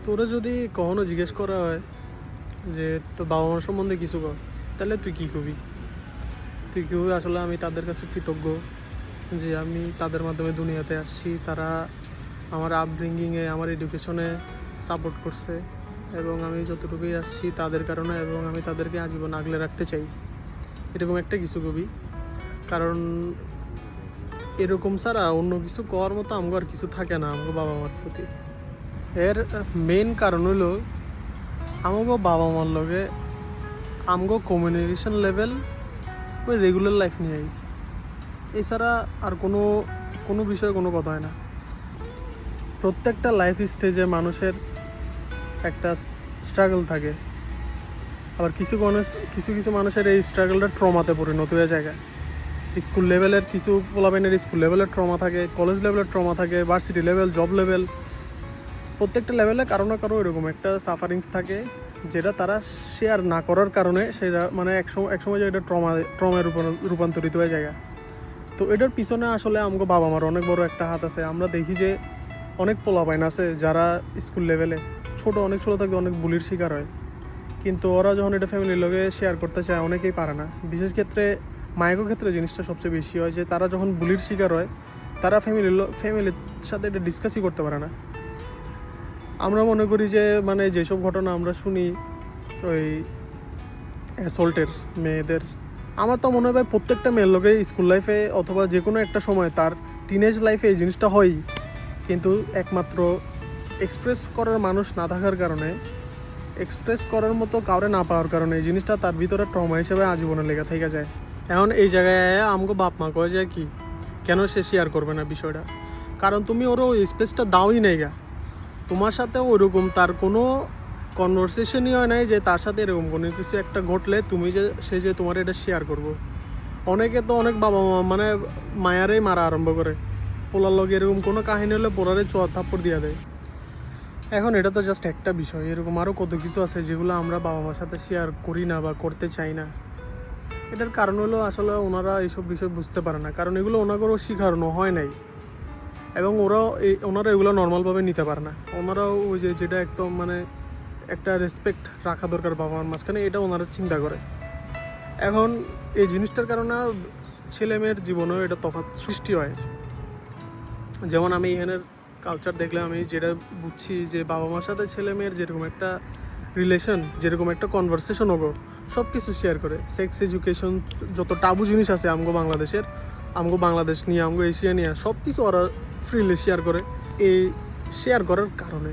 তোরা যদি কখনো জিজ্ঞেস করা হয় যে তোর বাবা মার সম্বন্ধে কিছু কর, তাহলে তুই কী কবি? তুই কী কবি? আসলে আমি তাদের কাছে কৃতজ্ঞ যে আমি তাদের মাধ্যমে দুনিয়াতে আসছি। তারা আমার আপব্রিঙ্গিংয়ে, আমার এডুকেশনে সাপোর্ট করছে এবং আমি যতটুকুই আসছি তাদের কারণে, এবং আমি তাদেরকে আজীবন আগলে রাখতে চাই, এরকম একটা কিছু কবি। কারণ এরকম ছাড়া অন্য কিছু করার মতো আমগো আর কিছু থাকে না আমগো বাবা মার প্রতি। এর মেন কারণ হলো আমাগো বাবা মার লগে আমগো কমিউনিকেশন লেভেল ওই রেগুলার লাইফ নিয়েই, এছাড়া আর কোনো কোনো বিষয়ে কোনো কথা হয় না। প্রত্যেকটা লাইফ স্টেজে মানুষের একটা স্ট্রাগল থাকে, আবার কিছু কিছু মানুষের এই স্ট্রাগলটা ট্রমাতে পরিণত হয়ে যায়। স্কুল লেভেলের কিছু পোলাপাইনের স্কুল লেভেলের ট্রমা থাকে, কলেজ লেভেলের ট্রমা থাকে, ভার্সিটি লেভেল, জব লেভেল, প্রত্যেকটা লেভেলে কারো না কারো এরকম একটা সাফারিংস থাকে যেটা তারা শেয়ার না করার কারণে সেটা মানে একসময় যে এটা ট্রমায় রূপান্তরিত হয়ে যায়। তো এটার পিছনে আসলে আমাকে বাবা মার অনেক বড় একটা হাত আছে। আমরা দেখি যে অনেক পোলাপাইন আছে যারা স্কুল লেভেলে অনেক ছোটো থাকে অনেক বুলির শিকার হয়, কিন্তু ওরা যখন এটা ফ্যামিলির লোকে শেয়ার করতে চায় অনেকেই পারে না। বিশেষ ক্ষেত্রে মায়ের ক্ষেত্রে জিনিসটা সবচেয়ে বেশি হয় যে তারা যখন বুলির শিকার হয় তারা ফ্যামিলির সাথে এটা ডিসকাসই করতে পারে না। আমরা মনে করি যে মানে যেসব ঘটনা আমরা শুনি ওই অ্যাসল্টের মেয়েদের, আমার তো মনে হয় প্রত্যেকটা মেয়ের লোকে স্কুল লাইফে অথবা যে কোনো একটা সময় তার টিনেজ লাইফে এই জিনিসটা হয়ই, কিন্তু একমাত্র এক্সপ্রেস করার মানুষ না থাকার কারণে, এক্সপ্রেস করার মতো কাউরে না পাওয়ার কারণে এই জিনিসটা তার ভিতরে ট্রমা হিসেবে আজীবনে লেগে থেকে যায়। এখন এই জায়গায় আমাকে বাপ মা কয়ে যায় কি কেন সে শেয়ার করবে না বিষয়টা, কারণ তুমি ওর ওই স্পেসটা দাওই নাই গা। তোমার সাথে ওইরকম তার কোনো কনভারসেশনই হয় নাই যে তার সাথে এরকম কোনো কিছু একটা ঘটলে তুমি সে যে তোমার এটা শেয়ার করবো। অনেকে তো অনেক বাবা মা মানে মায়ারেই মারা আরম্ভ করে, পোলার লগে এরকম কোনো কাহিনী হলে পোলারে চোয়া থাপ্পড় দিয়ে দেয়। এখন এটা তো জাস্ট একটা বিষয়, এরকম আরও কত কিছু আছে যেগুলো আমরা বাবা মার সাথে শেয়ার করি না বা করতে চাই না। এটার কারণ হলো আসলে ওনারা এইসব বিষয় বুঝতে পারে না, কারণ এগুলো ওনাদেরও শেখানো হয় নাই, এবং ওনারা এগুলো নর্মালভাবে নিতে পারে না। ওনারাও ওই যেটা একদম মানে একটা রেসপেক্ট রাখা দরকার বাবা মার মাঝখানে, এটা ওনারা চিন্তা করে। এখন এই জিনিসটার কারণে ছেলে মেয়ের জীবনেও এটা তফাৎ সৃষ্টি হয়। যেমন আমি এখানের কালচার দেখলে আমি যেটা বুঝছি যে বাবা মার সাথে ছেলে মেয়ের যেরকম একটা রিলেশন, যেরকম একটা কনভারসেশন হোক, সব কিছু শেয়ার করে। সেক্স এডুকেশন, যত টাবু জিনিস আছে আমগো বাংলাদেশ নিয়ে, আমগো এশিয়া নিয়ে, সব কিছু ওরা ফ্রিলি শেয়ার করে। এই শেয়ার করার কারণে